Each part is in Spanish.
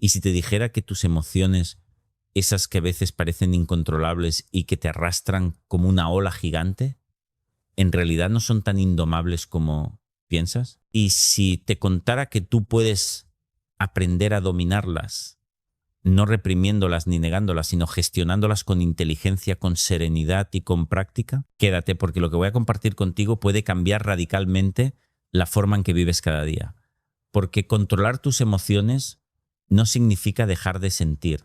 Y si te dijera que tus emociones, esas que a veces parecen incontrolables y que te arrastran como una ola gigante, en realidad no son tan indomables como piensas. Y si te contara que tú puedes aprender a dominarlas, no reprimiéndolas ni negándolas, sino gestionándolas con inteligencia, con serenidad y con práctica, quédate, porque lo que voy a compartir contigo puede cambiar radicalmente la forma en que vives cada día. Porque controlar tus emociones no significa dejar de sentir,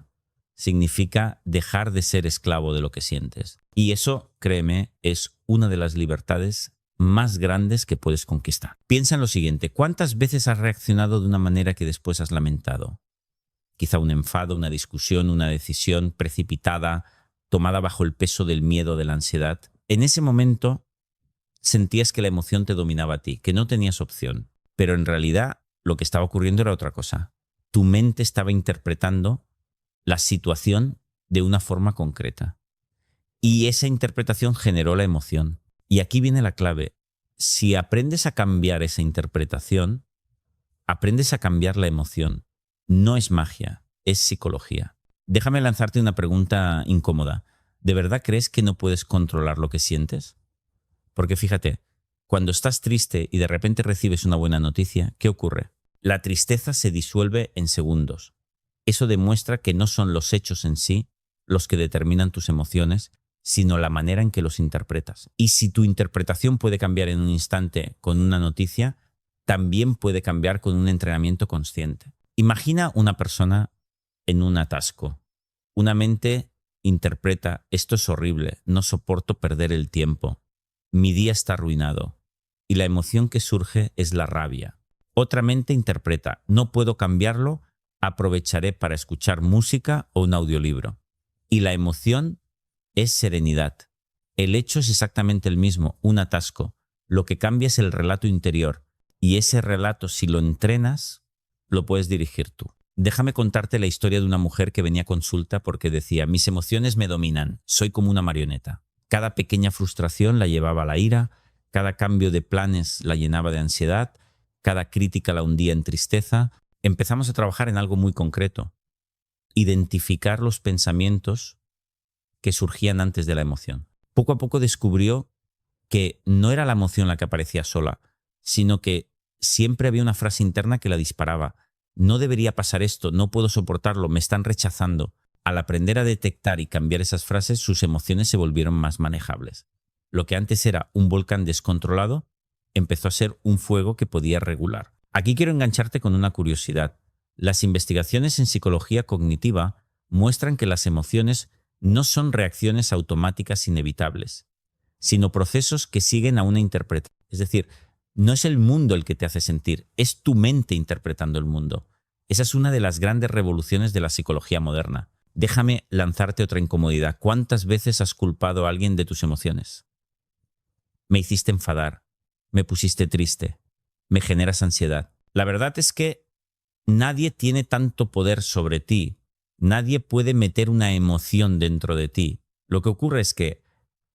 significa dejar de ser esclavo de lo que sientes. Y eso, créeme, es una de las libertades más grandes que puedes conquistar. Piensa en lo siguiente: ¿cuántas veces has reaccionado de una manera que después has lamentado? Quizá un enfado, una discusión, una decisión precipitada, tomada bajo el peso del miedo, de la ansiedad. En ese momento sentías que la emoción te dominaba a ti, que no tenías opción. Pero en realidad lo que estaba ocurriendo era otra cosa. Tu mente estaba interpretando la situación de una forma concreta. Y esa interpretación generó la emoción. Y aquí viene la clave. Si aprendes a cambiar esa interpretación, aprendes a cambiar la emoción. No es magia, es psicología. Déjame lanzarte una pregunta incómoda. ¿De verdad crees que no puedes controlar lo que sientes? Porque fíjate, cuando estás triste y de repente recibes una buena noticia, ¿qué ocurre? La tristeza se disuelve en segundos. Eso demuestra que no son los hechos en sí los que determinan tus emociones, sino la manera en que los interpretas. Y si tu interpretación puede cambiar en un instante con una noticia, también puede cambiar con un entrenamiento consciente. Imagina una persona en un atasco. Una mente interpreta: esto es horrible, no soporto perder el tiempo, mi día está arruinado. Y la emoción que surge es la rabia. Otra mente interpreta: no puedo cambiarlo, aprovecharé para escuchar música o un audiolibro. Y la emoción es serenidad. El hecho es exactamente el mismo, un atasco. Lo que cambia es el relato interior. Y ese relato, si lo entrenas, lo puedes dirigir tú. Déjame contarte la historia de una mujer que venía a consulta porque decía: mis emociones me dominan, soy como una marioneta. Cada pequeña frustración la llevaba a la ira, cada cambio de planes la llenaba de ansiedad, cada crítica la hundía en tristeza. Empezamos a trabajar en algo muy concreto: identificar los pensamientos que surgían antes de la emoción. Poco a poco descubrió que no era la emoción la que aparecía sola, sino que siempre había una frase interna que la disparaba. No debería pasar esto, no puedo soportarlo, me están rechazando. Al aprender a detectar y cambiar esas frases, sus emociones se volvieron más manejables. Lo que antes era un volcán descontrolado, empezó a ser un fuego que podía regular. Aquí quiero engancharte con una curiosidad. Las investigaciones en psicología cognitiva muestran que las emociones no son reacciones automáticas inevitables, sino procesos que siguen a una interpretación. Es decir, no es el mundo el que te hace sentir, es tu mente interpretando el mundo. Esa es una de las grandes revoluciones de la psicología moderna. Déjame lanzarte otra incomodidad. ¿Cuántas veces has culpado a alguien de tus emociones? Me hiciste enfadar, me pusiste triste, me generas ansiedad. La verdad es que nadie tiene tanto poder sobre ti, nadie puede meter una emoción dentro de ti. Lo que ocurre es que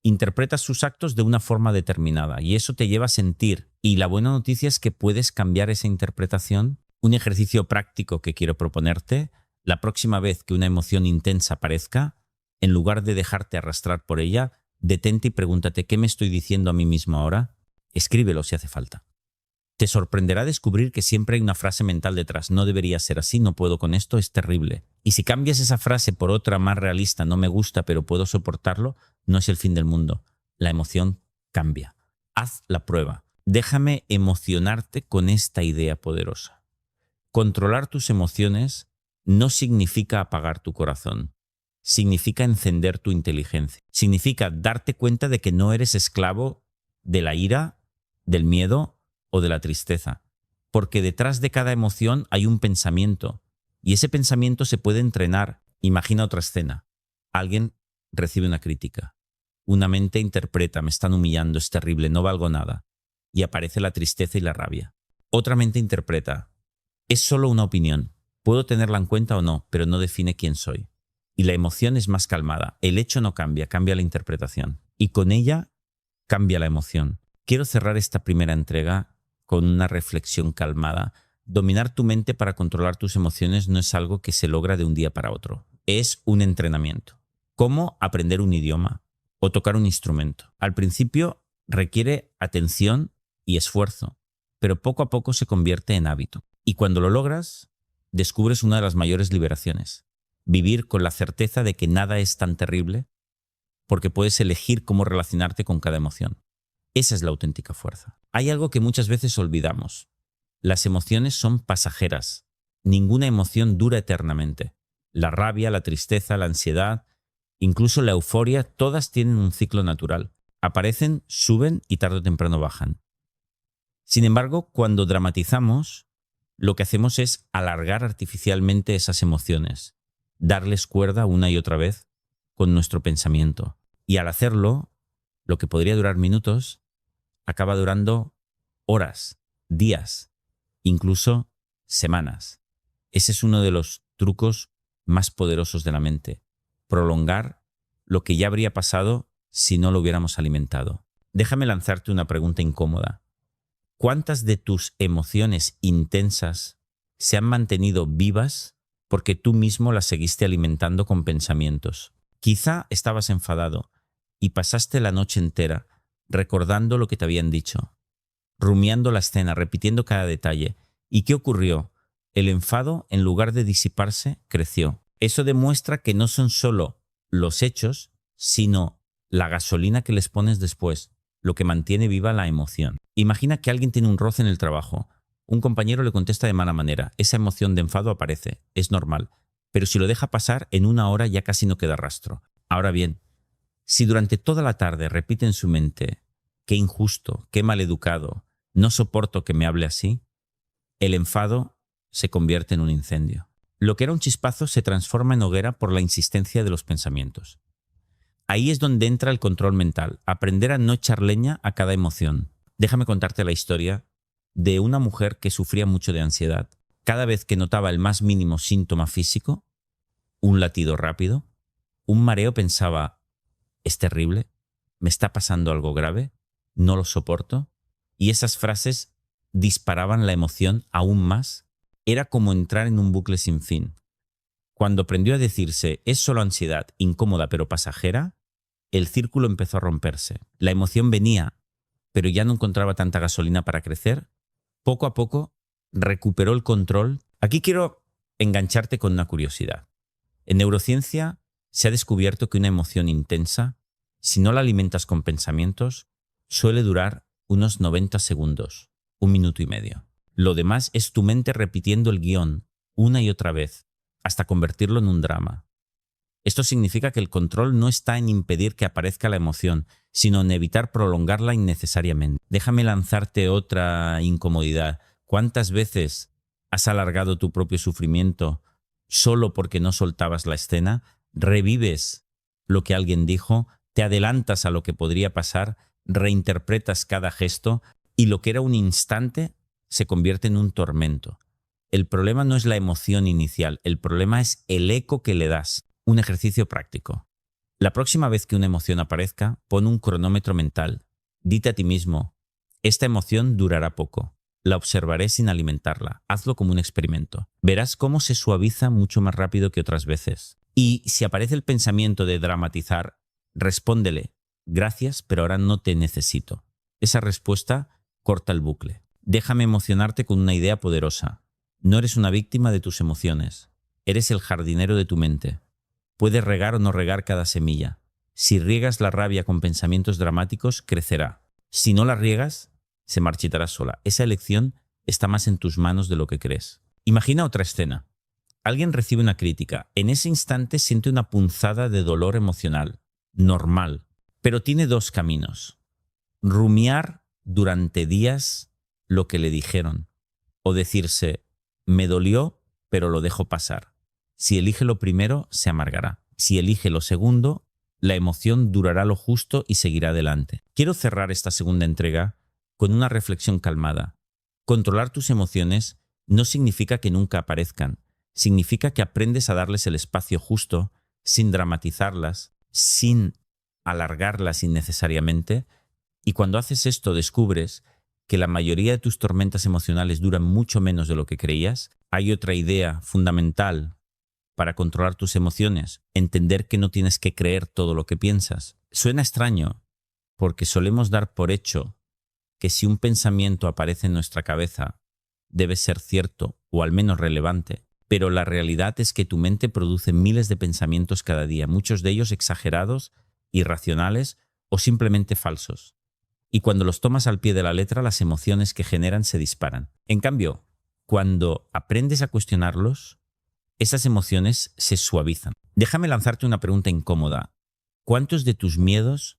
interpretas sus actos de una forma determinada y eso te lleva a sentir. Y la buena noticia es que puedes cambiar esa interpretación. Un ejercicio práctico que quiero proponerte: la próxima vez que una emoción intensa aparezca, en lugar de dejarte arrastrar por ella, detente y pregúntate: ¿qué me estoy diciendo a mí mismo ahora? Escríbelo si hace falta. Te sorprenderá descubrir que siempre hay una frase mental detrás: no debería ser así, no puedo con esto, es terrible. Y si cambias esa frase por otra más realista: no me gusta pero puedo soportarlo, no es el fin del mundo. La emoción cambia. Haz la prueba. Déjame emocionarte con esta idea poderosa. Controlar tus emociones no significa apagar tu corazón. Significa encender tu inteligencia. Significa darte cuenta de que no eres esclavo de la ira, del miedo o de la tristeza. Porque detrás de cada emoción hay un pensamiento. Y ese pensamiento se puede entrenar. Imagina otra escena. Alguien recibe una crítica. Una mente interpreta: me están humillando, es terrible, no valgo nada. Y aparece la tristeza y la rabia. Otra mente interpreta: es solo una opinión. Puedo tenerla en cuenta o no, pero no define quién soy. Y la emoción es más calmada. El hecho no cambia, cambia la interpretación. Y con ella cambia la emoción. Quiero cerrar esta primera entrega con una reflexión calmada dominar tu mente para controlar tus emociones no es algo que se logra de un día para otro. Es un entrenamiento. ¿Cómo aprender un idioma o tocar un instrumento? Al principio requiere atención y esfuerzo, pero poco a poco se convierte en hábito. Y cuando lo logras, descubres una de las mayores liberaciones. Vivir con la certeza de que nada es tan terrible porque puedes elegir cómo relacionarte con cada emoción. Esa es la auténtica fuerza. Hay algo que muchas veces olvidamos. Las emociones son pasajeras. Ninguna emoción dura eternamente. La rabia, la tristeza, la ansiedad, incluso la euforia, todas tienen un ciclo natural. Aparecen, suben y tarde o temprano bajan. Sin embargo, cuando dramatizamos, lo que hacemos es alargar artificialmente esas emociones, darles cuerda una y otra vez con nuestro pensamiento. Y al hacerlo, lo que podría durar minutos, acaba durando horas, días, incluso semanas. Ese es uno de los trucos más poderosos de la mente. Prolongar lo que ya habría pasado si no lo hubiéramos alimentado. Déjame lanzarte una pregunta incómoda. ¿Cuántas de tus emociones intensas se han mantenido vivas porque tú mismo las seguiste alimentando con pensamientos? Quizá estabas enfadado y pasaste la noche entera recordando lo que te habían dicho, rumiando la escena, repitiendo cada detalle. ¿Y qué ocurrió? El enfado, en lugar de disiparse, creció. Eso demuestra que no son solo los hechos, sino la gasolina que les pones después, lo que mantiene viva la emoción. Imagina que alguien tiene un roce en el trabajo. Un compañero le contesta de mala manera. Esa emoción de enfado aparece. Es normal. Pero si lo deja pasar, en una hora ya casi no queda rastro. Ahora bien, si durante toda la tarde repite en su mente, qué injusto, qué maleducado, no soporto que me hable así, el enfado se convierte en un incendio. Lo que era un chispazo se transforma en hoguera por la insistencia de los pensamientos. Ahí es donde entra el control mental, aprender a no echar leña a cada emoción. Déjame contarte la historia de una mujer que sufría mucho de ansiedad. Cada vez que notaba el más mínimo síntoma físico, un latido rápido, un mareo, pensaba, ¿es terrible? ¿Me está pasando algo grave? ¿No lo soporto? Y esas frases disparaban la emoción aún más. Era como entrar en un bucle sin fin. Cuando aprendió a decirse, es solo ansiedad, incómoda pero pasajera, el círculo empezó a romperse. La emoción venía, pero ya no encontraba tanta gasolina para crecer. Poco a poco recuperó el control. Aquí quiero engancharte con una curiosidad. En neurociencia se ha descubierto que una emoción intensa, si no la alimentas con pensamientos, suele durar unos 90 segundos, 1,5 minutos. Lo demás es tu mente repitiendo el guión una y otra vez, hasta convertirlo en un drama. Esto significa que el control no está en impedir que aparezca la emoción, sino en evitar prolongarla innecesariamente. Déjame lanzarte otra incomodidad. ¿Cuántas veces has alargado tu propio sufrimiento solo porque no soltabas la escena? Revives lo que alguien dijo, te adelantas a lo que podría pasar, reinterpretas cada gesto y lo que era un instante se convierte en un tormento. El problema no es la emoción inicial, el problema es el eco que le das. Un ejercicio práctico. La próxima vez que una emoción aparezca, pon un cronómetro mental. Dite a ti mismo, esta emoción durará poco. La observaré sin alimentarla. Hazlo como un experimento. Verás cómo se suaviza mucho más rápido que otras veces. Y si aparece el pensamiento de dramatizar, respóndele, gracias, pero ahora no te necesito. Esa respuesta corta el bucle. Déjame emocionarte con una idea poderosa. No eres una víctima de tus emociones. Eres el jardinero de tu mente. Puedes regar o no regar cada semilla. Si riegas la rabia con pensamientos dramáticos, crecerá. Si no la riegas, se marchitará sola. Esa elección está más en tus manos de lo que crees. Imagina otra escena. Alguien recibe una crítica. En ese instante siente una punzada de dolor emocional. Normal. Pero tiene dos caminos. Rumiar durante días lo que le dijeron. O decirse, me dolió, pero lo dejo pasar. Si elige lo primero, se amargará. Si elige lo segundo, la emoción durará lo justo y seguirá adelante. Quiero cerrar esta segunda entrega con una reflexión calmada. Controlar tus emociones no significa que nunca aparezcan. Significa que aprendes a darles el espacio justo, sin dramatizarlas, sin alargarlas innecesariamente. Y cuando haces esto, descubres que la mayoría de tus tormentas emocionales duran mucho menos de lo que creías, hay otra idea fundamental para controlar tus emociones: entender que no tienes que creer todo lo que piensas. Suena extraño, porque solemos dar por hecho que si un pensamiento aparece en nuestra cabeza, debe ser cierto o al menos relevante, pero la realidad es que tu mente produce miles de pensamientos cada día, muchos de ellos exagerados, irracionales o simplemente falsos. Y cuando los tomas al pie de la letra, las emociones que generan se disparan. En cambio, cuando aprendes a cuestionarlos, esas emociones se suavizan. Déjame lanzarte una pregunta incómoda. ¿Cuántos de tus miedos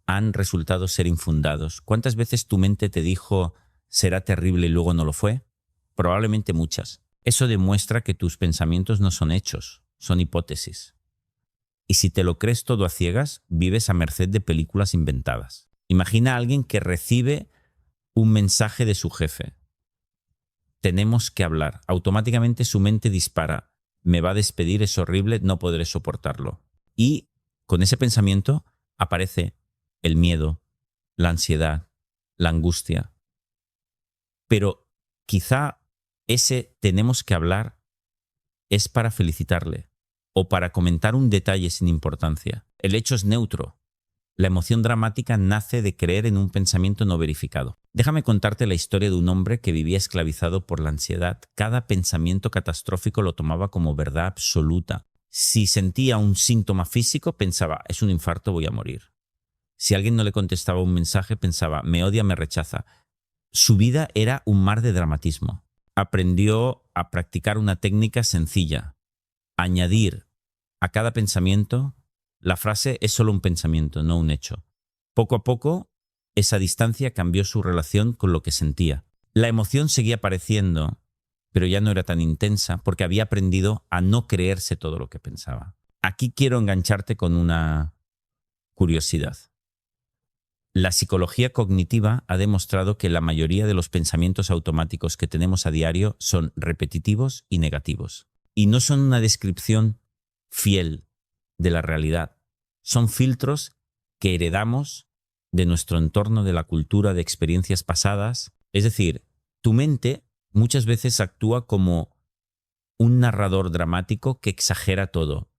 han resultado ser infundados? ¿Cuántas veces tu mente te dijo será terrible y luego no lo fue? Probablemente muchas. Eso demuestra que tus pensamientos no son hechos, son hipótesis. Y si te lo crees todo a ciegas, vives a merced de películas inventadas. Imagina a alguien que recibe un mensaje de su jefe. Tenemos que hablar. Automáticamente su mente dispara. Me va a despedir, es horrible, no podré soportarlo. Y con ese pensamiento aparece el miedo, la ansiedad, la angustia. Pero quizá ese tenemos que hablar es para felicitarle o para comentar un detalle sin importancia. El hecho es neutro. La emoción dramática nace de creer en un pensamiento no verificado. Déjame contarte la historia de un hombre que vivía esclavizado por la ansiedad. Cada pensamiento catastrófico lo tomaba como verdad absoluta. Si sentía un síntoma físico, pensaba, es un infarto, voy a morir. Si alguien no le contestaba un mensaje, pensaba, me odia, me rechaza. Su vida era un mar de dramatismo. Aprendió a practicar una técnica sencilla: añadir a cada pensamiento la frase es solo un pensamiento, no un hecho. Poco a poco, esa distancia cambió su relación con lo que sentía. La emoción seguía apareciendo, pero ya no era tan intensa porque había aprendido a no creerse todo lo que pensaba. Aquí quiero engancharte con una curiosidad. La psicología cognitiva ha demostrado que la mayoría de los pensamientos automáticos que tenemos a diario son repetitivos y negativos. Y no son una descripción fiel de la realidad. Son filtros que heredamos de nuestro entorno, de la cultura, de experiencias pasadas. Es decir, tu mente muchas veces actúa como un narrador dramático que exagera todo.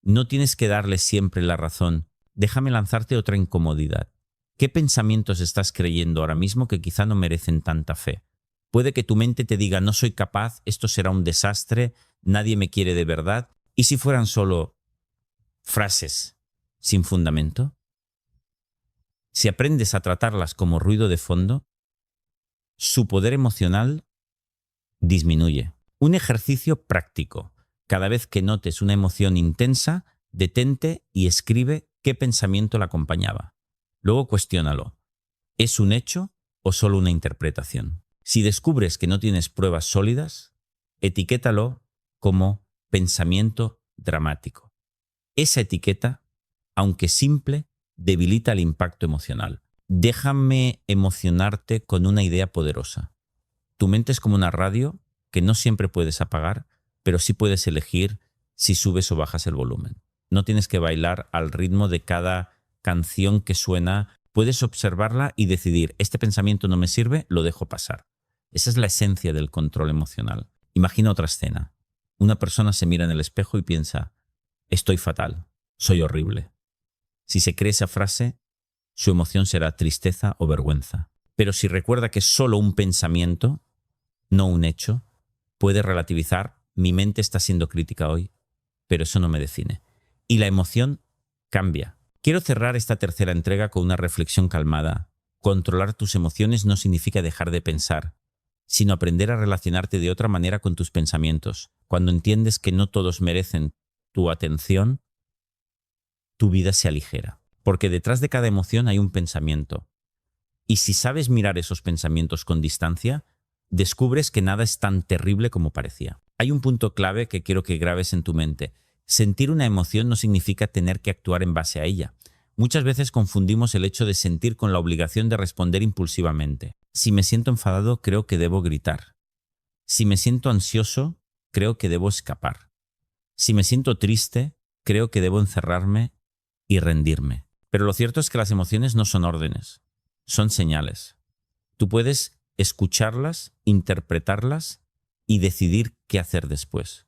No tienes que darle siempre la razón. Déjame lanzarte otra incomodidad. ¿Qué pensamientos estás creyendo ahora mismo que quizá no merecen tanta fe? Puede que tu mente te diga, no soy capaz, esto será un desastre, nadie me quiere de verdad. ¿Y si fueran solo frases sin fundamento? Si aprendes a tratarlas como ruido de fondo, su poder emocional disminuye. Un ejercicio práctico. Cada vez que notes una emoción intensa, detente y escribe qué pensamiento la acompañaba. Luego cuestiónalo. ¿Es un hecho o solo una interpretación? Si descubres que no tienes pruebas sólidas, etiquétalo como pensamiento dramático. Esa etiqueta, aunque simple, debilita el impacto emocional. Déjame emocionarte con una idea poderosa. Tu mente es como una radio que no siempre puedes apagar, pero sí puedes elegir si subes o bajas el volumen. No tienes que bailar al ritmo de cada canción que suena. Puedes observarla y decidir, este pensamiento no me sirve, lo dejo pasar. Esa es la esencia del control emocional. Imagina otra escena. Una persona se mira en el espejo y piensa, estoy fatal, soy horrible. Si se cree esa frase, su emoción será tristeza o vergüenza. Pero si recuerda que es solo un pensamiento, no un hecho, puede relativizar, mi mente está siendo crítica hoy, pero eso no me define. Y la emoción cambia. Quiero cerrar esta tercera entrega con una reflexión calmada. Controlar tus emociones no significa dejar de pensar, sino aprender a relacionarte de otra manera con tus pensamientos. Cuando entiendes que no todos merecen tu atención, tu vida se aligera. Porque detrás de cada emoción hay un pensamiento. Y si sabes mirar esos pensamientos con distancia, descubres que nada es tan terrible como parecía. Hay un punto clave que quiero que grabes en tu mente. Sentir una emoción no significa tener que actuar en base a ella. Muchas veces confundimos el hecho de sentir con la obligación de responder impulsivamente. Si me siento enfadado, creo que debo gritar. Si me siento ansioso, creo que debo escapar. Si me siento triste, creo que debo encerrarme y rendirme. Pero lo cierto es que las emociones no son órdenes, son señales. Tú puedes escucharlas, interpretarlas y decidir qué hacer después.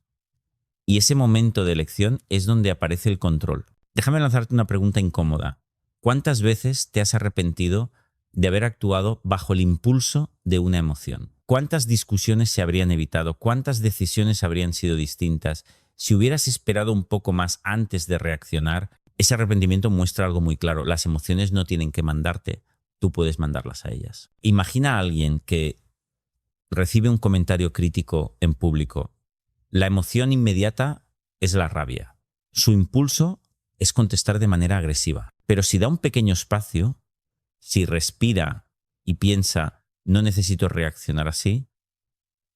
Y ese momento de elección es donde aparece el control. Déjame lanzarte una pregunta incómoda. ¿Cuántas veces te has arrepentido de haber actuado bajo el impulso de una emoción? ¿Cuántas discusiones se habrían evitado? ¿Cuántas decisiones habrían sido distintas? Si hubieras esperado un poco más antes de reaccionar, ese arrepentimiento muestra algo muy claro. Las emociones no tienen que mandarte, tú puedes mandarlas a ellas. Imagina a alguien que recibe un comentario crítico en público. La emoción inmediata es la rabia. Su impulso es contestar de manera agresiva. Pero si da un pequeño espacio, si respira y piensa, no necesito reaccionar así,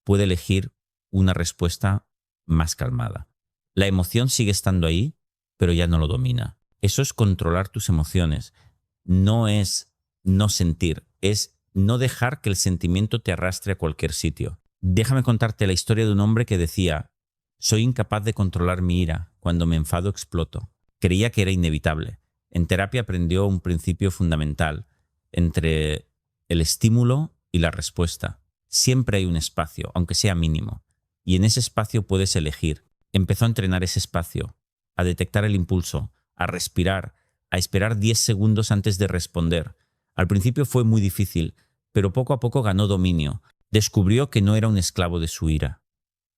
puede elegir una respuesta más calmada. La emoción sigue estando ahí, pero ya no lo domina. Eso es controlar tus emociones. No es no sentir, es no dejar que el sentimiento te arrastre a cualquier sitio. Déjame contarte la historia de un hombre que decía: soy incapaz de controlar mi ira, cuando me enfado exploto. Creía que era inevitable. En terapia aprendió un principio fundamental entre el estímulo y la respuesta. Siempre hay un espacio, aunque sea mínimo, y en ese espacio puedes elegir. Empezó a entrenar ese espacio, a detectar el impulso, a respirar, a esperar 10 segundos antes de responder. Al principio fue muy difícil, pero poco a poco ganó dominio. Descubrió que no era un esclavo de su ira,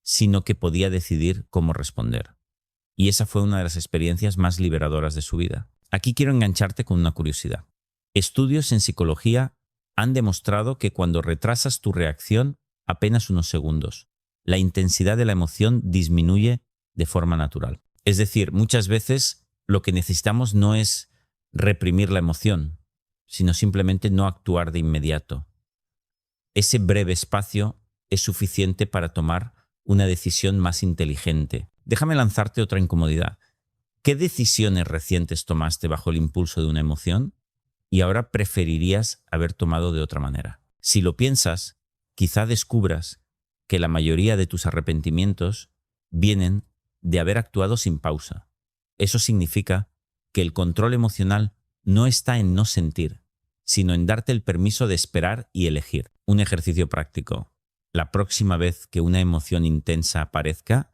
sino que podía decidir cómo responder. Y esa fue una de las experiencias más liberadoras de su vida. Aquí quiero engancharte con una curiosidad. Estudios en psicología han demostrado que cuando retrasas tu reacción apenas unos segundos, la intensidad de la emoción disminuye de forma natural. Es decir, muchas veces lo que necesitamos no es reprimir la emoción, sino simplemente no actuar de inmediato. Ese breve espacio es suficiente para tomar una decisión más inteligente. Déjame lanzarte otra incomodidad. ¿Qué decisiones recientes tomaste bajo el impulso de una emoción y ahora preferirías haber tomado de otra manera? Si lo piensas, quizá descubras que la mayoría de tus arrepentimientos vienen de haber actuado sin pausa. Eso significa que el control emocional no está en no sentir, sino en darte el permiso de esperar y elegir. Un ejercicio práctico. La próxima vez que una emoción intensa aparezca,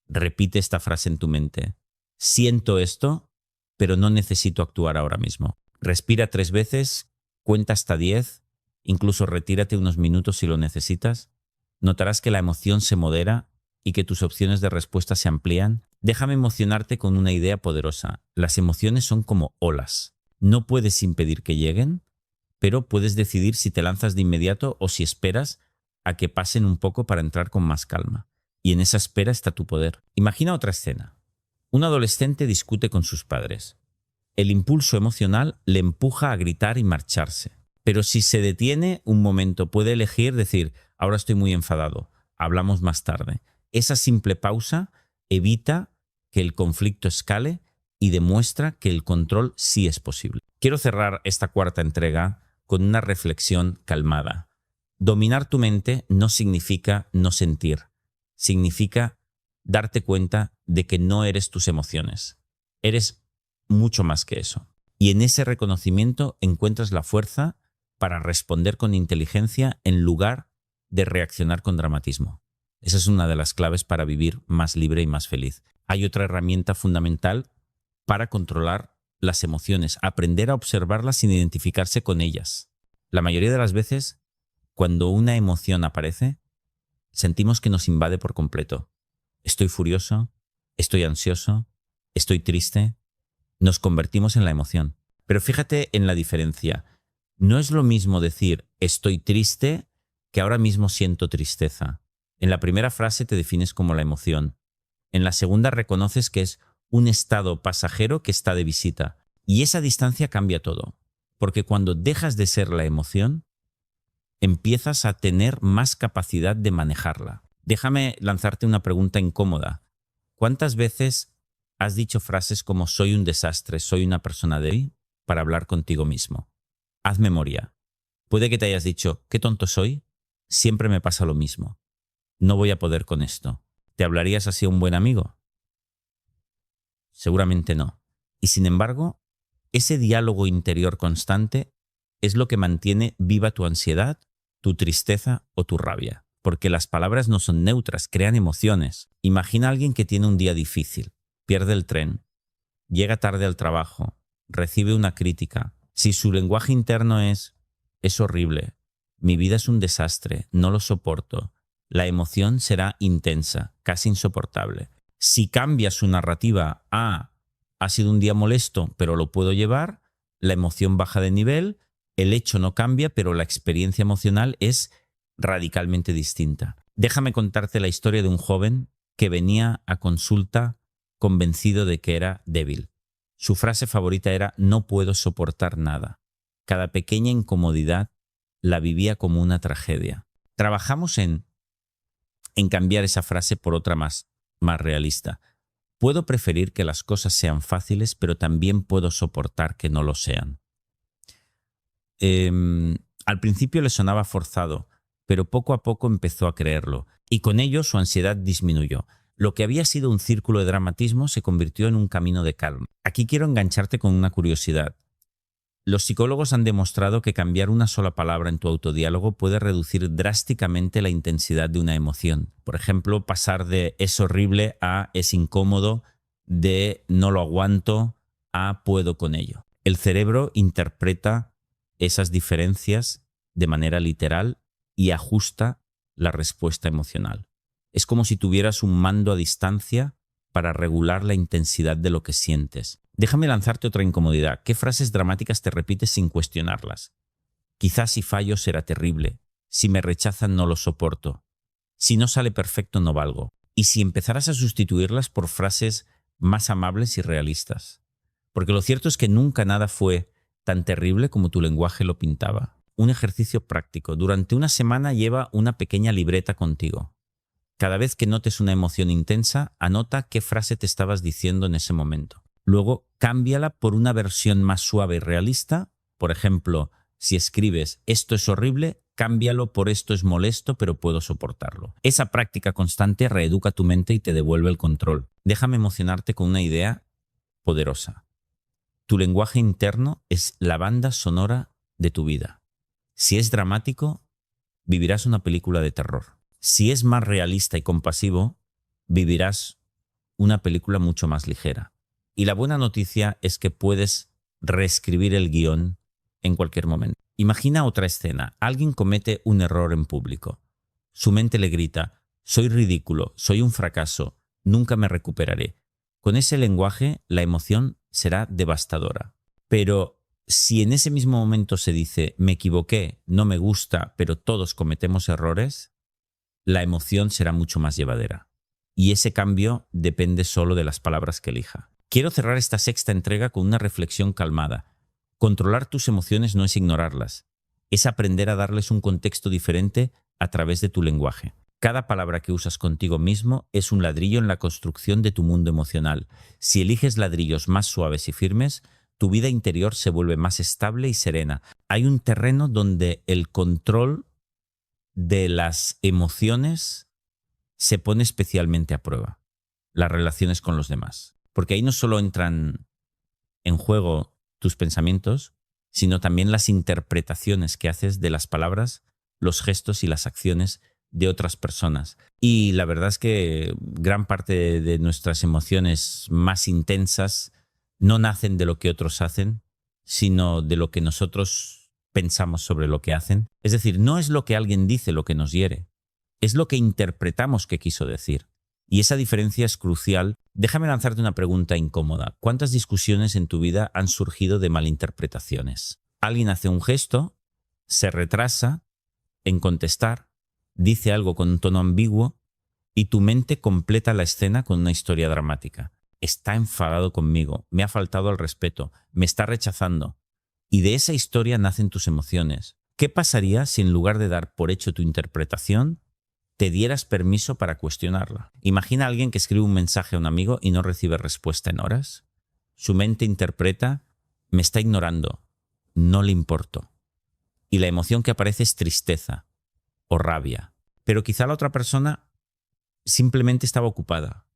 repite esta frase en tu mente. Siento esto, pero no necesito actuar ahora mismo. Respira 3 veces, cuenta hasta 10, incluso retírate unos minutos si lo necesitas. Notarás que la emoción se modera y que tus opciones de respuesta se amplían. Déjame emocionarte con una idea poderosa. Las emociones son como olas. No puedes impedir que lleguen, pero puedes decidir si te lanzas de inmediato o si esperas a que pasen un poco para entrar con más calma. Y en esa espera está tu poder. Imagina otra escena. Un adolescente discute con sus padres. El impulso emocional le empuja a gritar y marcharse. Pero si se detiene un momento, puede elegir decir: ahora estoy muy enfadado, hablamos más tarde. Esa simple pausa evita que el conflicto escale y demuestra que el control sí es posible. Quiero cerrar esta cuarta entrega con una reflexión calmada. Dominar tu mente no significa no sentir. Significa darte cuenta de que no eres tus emociones. Eres mucho más que eso. Y en ese reconocimiento encuentras la fuerza para responder con inteligencia en lugar de reaccionar con dramatismo. Esa es una de las claves para vivir más libre y más feliz. Hay otra herramienta fundamental para controlar las emociones: aprender a observarlas sin identificarse con ellas. La mayoría de las veces, cuando una emoción aparece, sentimos que nos invade por completo. Estoy furioso, estoy ansioso, estoy triste. Nos convertimos en la emoción. Pero fíjate en la diferencia. No es lo mismo decir estoy triste que ahora mismo siento tristeza. En la primera frase te defines como la emoción. En la segunda reconoces que es un estado pasajero que está de visita. Y esa distancia cambia todo. Porque cuando dejas de ser la emoción, empiezas a tener más capacidad de manejarla. Déjame lanzarte una pregunta incómoda. ¿Cuántas veces has dicho frases como soy un desastre, soy una persona débil para hablar contigo mismo? Haz memoria. Puede que te hayas dicho, qué tonto soy, siempre me pasa lo mismo. No voy a poder con esto. ¿Te hablarías así a un buen amigo? Seguramente no. Y sin embargo, ese diálogo interior constante es lo que mantiene viva tu ansiedad tu tristeza o tu rabia. Porque las palabras no son neutras, crean emociones. Imagina a alguien que tiene un día difícil, pierde el tren, llega tarde al trabajo, recibe una crítica. Si su lenguaje interno es horrible, mi vida es un desastre, no lo soporto, la emoción será intensa, casi insoportable. Si cambia su narrativa a ha sido un día molesto, pero lo puedo llevar, la emoción baja de nivel, el hecho no cambia, pero la experiencia emocional es radicalmente distinta. Déjame contarte la historia de un joven que venía a consulta convencido de que era débil. Su frase favorita era no puedo soportar nada. Cada pequeña incomodidad la vivía como una tragedia. Trabajamos en cambiar esa frase por otra más realista. Puedo preferir que las cosas sean fáciles, pero también puedo soportar que no lo sean. Al principio le sonaba forzado, pero poco a poco empezó a creerlo, y con ello su ansiedad disminuyó. Lo que había sido un círculo de dramatismo se convirtió en un camino de calma. Aquí quiero engancharte con una curiosidad. Los psicólogos han demostrado que cambiar una sola palabra en tu autodiálogo puede reducir drásticamente la intensidad de una emoción. Por ejemplo, pasar de es horrible a es incómodo, de no lo aguanto a puedo con ello. El cerebro interpreta esas diferencias de manera literal y ajusta la respuesta emocional. Es como si tuvieras un mando a distancia para regular la intensidad de lo que sientes. Déjame lanzarte otra incomodidad. ¿Qué frases dramáticas te repites sin cuestionarlas? Quizás si fallo será terrible. Si me rechazan no lo soporto. Si no sale perfecto no valgo. Y si empezaras a sustituirlas por frases más amables y realistas. Porque lo cierto es que nunca nada fue tan terrible como tu lenguaje lo pintaba. Un ejercicio práctico. Durante una semana lleva una pequeña libreta contigo. Cada vez que notes una emoción intensa, anota qué frase te estabas diciendo en ese momento. Luego, cámbiala por una versión más suave y realista. Por ejemplo, si escribes esto es horrible, cámbialo por esto es molesto, pero puedo soportarlo. Esa práctica constante reeduca tu mente y te devuelve el control. Déjame emocionarte con una idea poderosa. Tu lenguaje interno es la banda sonora de tu vida. Si es dramático, vivirás una película de terror. Si es más realista y compasivo, vivirás una película mucho más ligera. Y la buena noticia es que puedes reescribir el guión en cualquier momento. Imagina otra escena. Alguien comete un error en público. Su mente le grita, soy ridículo, soy un fracaso, nunca me recuperaré. Con ese lenguaje, la emoción será devastadora. Pero si en ese mismo momento se dice, me equivoqué, no me gusta, pero todos cometemos errores, la emoción será mucho más llevadera. Y ese cambio depende solo de las palabras que elija. Quiero cerrar esta sexta entrega con una reflexión calmada. Controlar tus emociones no es ignorarlas, es aprender a darles un contexto diferente a través de tu lenguaje. Cada palabra que usas contigo mismo es un ladrillo en la construcción de tu mundo emocional. Si eliges ladrillos más suaves y firmes, tu vida interior se vuelve más estable y serena. Hay un terreno donde el control de las emociones se pone especialmente a prueba. Las relaciones con los demás. Porque ahí no solo entran en juego tus pensamientos, sino también las interpretaciones que haces de las palabras, los gestos y las acciones de otras personas. Y la verdad es que gran parte de nuestras emociones más intensas no nacen de lo que otros hacen, sino de lo que nosotros pensamos sobre lo que hacen. Es decir, no es lo que alguien dice lo que nos hiere, es lo que interpretamos que quiso decir. Y esa diferencia es crucial. Déjame lanzarte una pregunta incómoda. ¿Cuántas discusiones en tu vida han surgido de malinterpretaciones? Alguien hace un gesto, se retrasa en contestar, dice algo con un tono ambiguo y tu mente completa la escena con una historia dramática. Está enfadado conmigo, me ha faltado al respeto, me está rechazando. Y de esa historia nacen tus emociones. ¿Qué pasaría si en lugar de dar por hecho tu interpretación, te dieras permiso para cuestionarla? Imagina a alguien que escribe un mensaje a un amigo y no recibe respuesta en horas. Su mente interpreta, me está ignorando, no le importo. Y la emoción que aparece es tristeza o rabia. Pero quizá la otra persona simplemente estaba ocupada,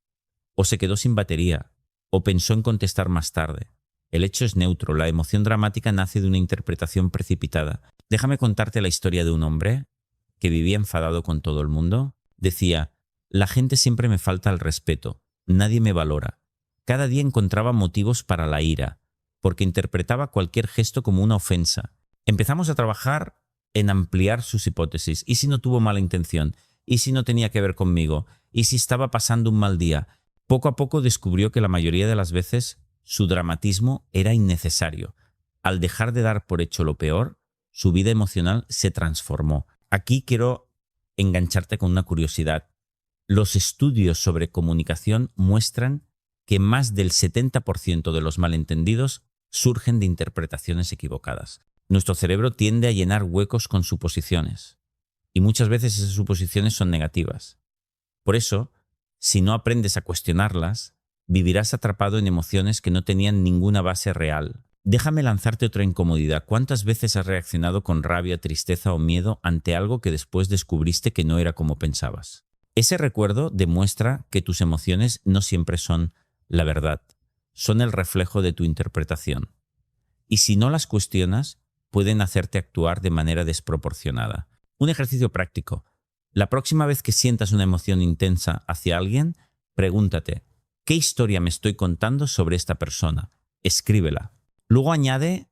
o se quedó sin batería, o pensó en contestar más tarde. El hecho es neutro, la emoción dramática nace de una interpretación precipitada. Déjame contarte la historia de un hombre que vivía enfadado con todo el mundo, decía: la gente siempre me falta el respeto, nadie me valora. Cada día encontraba motivos para la ira, porque interpretaba cualquier gesto como una ofensa. Empezamos a trabajar en ampliar sus hipótesis. ¿Y si no tuvo mala intención? ¿Y si no tenía que ver conmigo? ¿Y si estaba pasando un mal día? Poco a poco descubrió que la mayoría de las veces su dramatismo era innecesario. Al dejar de dar por hecho lo peor, su vida emocional se transformó. Aquí quiero engancharte con una curiosidad. Los estudios sobre comunicación muestran que más del 70% de los malentendidos surgen de interpretaciones equivocadas. Nuestro cerebro tiende a llenar huecos con suposiciones, y muchas veces esas suposiciones son negativas. Por eso, si no aprendes a cuestionarlas, vivirás atrapado en emociones que no tenían ninguna base real. Déjame lanzarte otra incomodidad. ¿Cuántas veces has reaccionado con rabia, tristeza o miedo ante algo que después descubriste que no era como pensabas? Ese recuerdo demuestra que tus emociones no siempre son la verdad, son el reflejo de tu interpretación. Y si no las cuestionas, pueden hacerte actuar de manera desproporcionada. Un ejercicio práctico. La próxima vez que sientas una emoción intensa hacia alguien, pregúntate: ¿qué historia me estoy contando sobre esta persona? Escríbela. Luego añade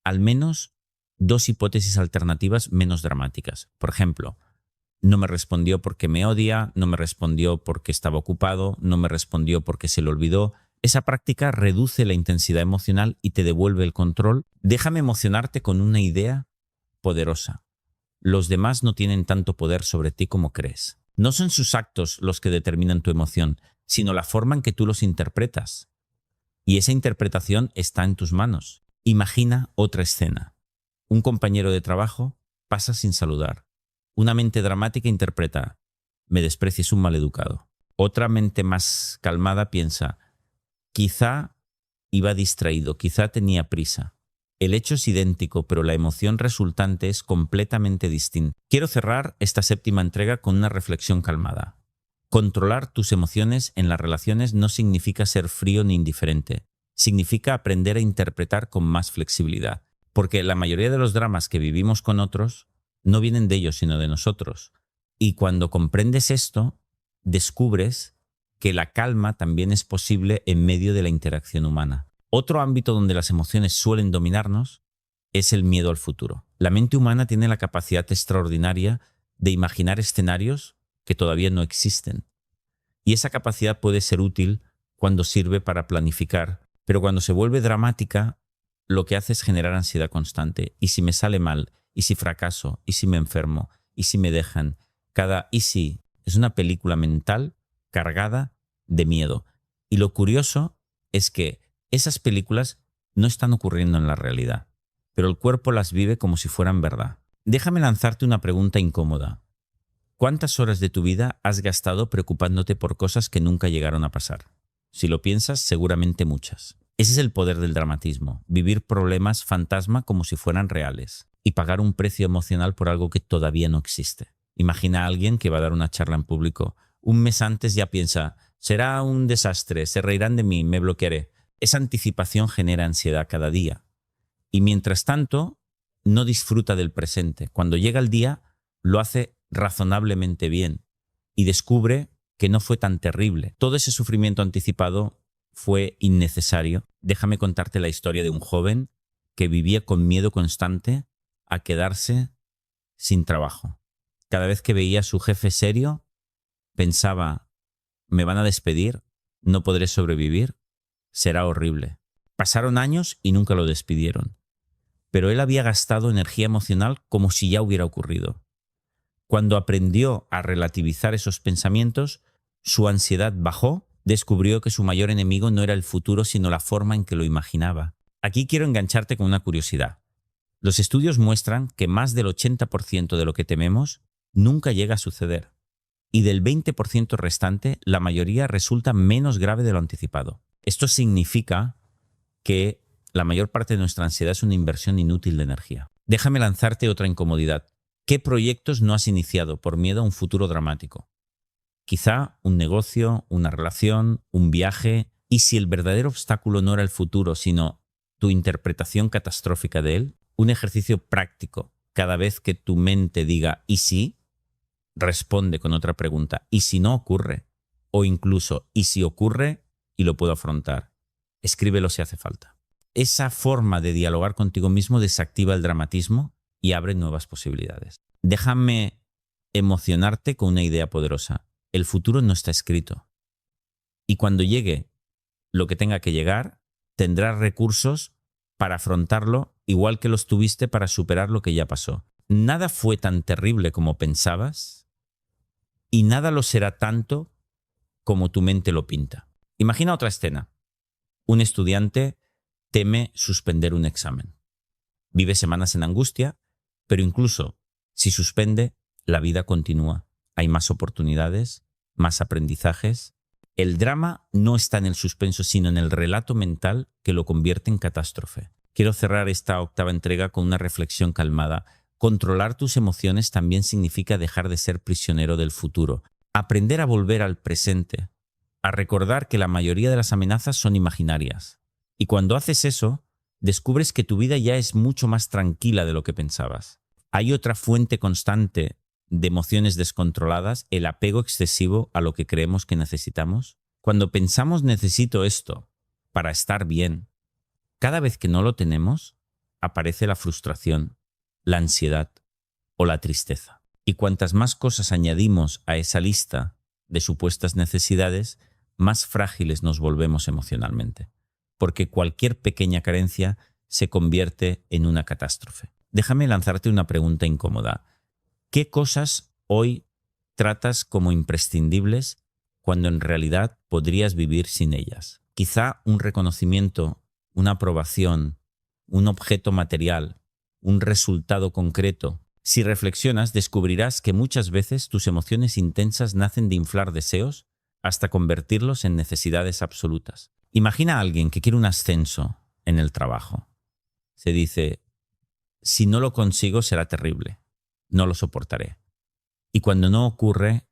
al menos 2 hipótesis alternativas menos dramáticas. Por ejemplo, no me respondió porque me odia, no me respondió porque estaba ocupado, no me respondió porque se le olvidó. Esa práctica reduce la intensidad emocional y te devuelve el control. Déjame emocionarte con una idea poderosa. Los demás no tienen tanto poder sobre ti como crees. No son sus actos los que determinan tu emoción, sino la forma en que tú los interpretas. Y esa interpretación está en tus manos. Imagina otra escena. Un compañero de trabajo pasa sin saludar. Una mente dramática interpreta: me desprecia, es un maleducado. Otra mente más calmada piensa: quizá iba distraído, quizá tenía prisa. El hecho es idéntico, pero la emoción resultante es completamente distinta. Quiero cerrar esta 7ª entrega con una reflexión calmada. Controlar tus emociones en las relaciones no significa ser frío ni indiferente. Significa aprender a interpretar con más flexibilidad. Porque la mayoría de los dramas que vivimos con otros no vienen de ellos, sino de nosotros. Y cuando comprendes esto, descubres que la calma también es posible en medio de la interacción humana. Otro ámbito donde las emociones suelen dominarnos es el miedo al futuro. La mente humana tiene la capacidad extraordinaria de imaginar escenarios que todavía no existen. Y esa capacidad puede ser útil cuando sirve para planificar, pero cuando se vuelve dramática, lo que hace es generar ansiedad constante. ¿Y si me sale mal? ¿Y si fracaso? ¿Y si me enfermo? ¿Y si me dejan? Cada "y si" es una película mental cargada de miedo. Y lo curioso es que esas películas no están ocurriendo en la realidad, pero el cuerpo las vive como si fueran verdad. Déjame lanzarte una pregunta incómoda. ¿Cuántas horas de tu vida has gastado preocupándote por cosas que nunca llegaron a pasar? Si lo piensas, seguramente muchas. Ese es el poder del dramatismo, vivir problemas fantasma como si fueran reales y pagar un precio emocional por algo que todavía no existe. Imagina a alguien que va a dar una charla en público. Un mes antes ya piensa: será un desastre, se reirán de mí, me bloquearé. Esa anticipación genera ansiedad cada día. Y mientras tanto, no disfruta del presente. Cuando llega el día, lo hace razonablemente bien y descubre que no fue tan terrible. Todo ese sufrimiento anticipado fue innecesario. Déjame contarte la historia de un joven que vivía con miedo constante a quedarse sin trabajo. Cada vez que veía a su jefe serio, pensaba: me van a despedir, no podré sobrevivir, será horrible. Pasaron años y nunca lo despidieron. Pero él había gastado energía emocional como si ya hubiera ocurrido. Cuando aprendió a relativizar esos pensamientos, su ansiedad bajó, descubrió que su mayor enemigo no era el futuro, sino la forma en que lo imaginaba. Aquí quiero engancharte con una curiosidad. Los estudios muestran que más del 80% de lo que tememos nunca llega a suceder. Y del 20% restante, la mayoría resulta menos grave de lo anticipado. Esto significa que la mayor parte de nuestra ansiedad es una inversión inútil de energía. Déjame lanzarte otra incomodidad. ¿Qué proyectos no has iniciado por miedo a un futuro dramático? Quizá un negocio, una relación, un viaje. ¿Y si el verdadero obstáculo no era el futuro, sino tu interpretación catastrófica de él? Un ejercicio práctico. Cada vez que tu mente diga "¿y si?", responde con otra pregunta. ¿Y si no ocurre? O incluso, ¿y si ocurre y lo puedo afrontar? Escríbelo si hace falta. Esa forma de dialogar contigo mismo desactiva el dramatismo y abre nuevas posibilidades. Déjame emocionarte con una idea poderosa. El futuro no está escrito. Y cuando llegue lo que tenga que llegar, tendrás recursos para afrontarlo igual que los tuviste para superar lo que ya pasó. Nada fue tan terrible como pensabas y nada lo será tanto como tu mente lo pinta. Imagina otra escena. Un estudiante teme suspender un examen. Vive semanas en angustia, pero incluso si suspende, la vida continúa. Hay más oportunidades, más aprendizajes. El drama no está en el suspenso, sino en el relato mental que lo convierte en catástrofe. Quiero cerrar esta octava entrega con una reflexión calmada. Controlar tus emociones también significa dejar de ser prisionero del futuro. Aprender a volver al presente, a recordar que la mayoría de las amenazas son imaginarias. Y cuando haces eso, descubres que tu vida ya es mucho más tranquila de lo que pensabas. Hay otra fuente constante de emociones descontroladas, el apego excesivo a lo que creemos que necesitamos. Cuando pensamos necesito esto para estar bien, cada vez que no lo tenemos, aparece la frustración, la ansiedad o la tristeza. Y cuantas más cosas añadimos a esa lista de supuestas necesidades, más frágiles nos volvemos emocionalmente. Porque cualquier pequeña carencia se convierte en una catástrofe. Déjame lanzarte una pregunta incómoda. ¿Qué cosas hoy tratas como imprescindibles cuando en realidad podrías vivir sin ellas? Quizá un reconocimiento, una aprobación, un objeto material, un resultado concreto. Si reflexionas, descubrirás que muchas veces tus emociones intensas nacen de inflar deseos hasta convertirlos en necesidades absolutas. Imagina a alguien que quiere un ascenso en el trabajo. Se dice, si no lo consigo será terrible. No lo soportaré. Y cuando no ocurre,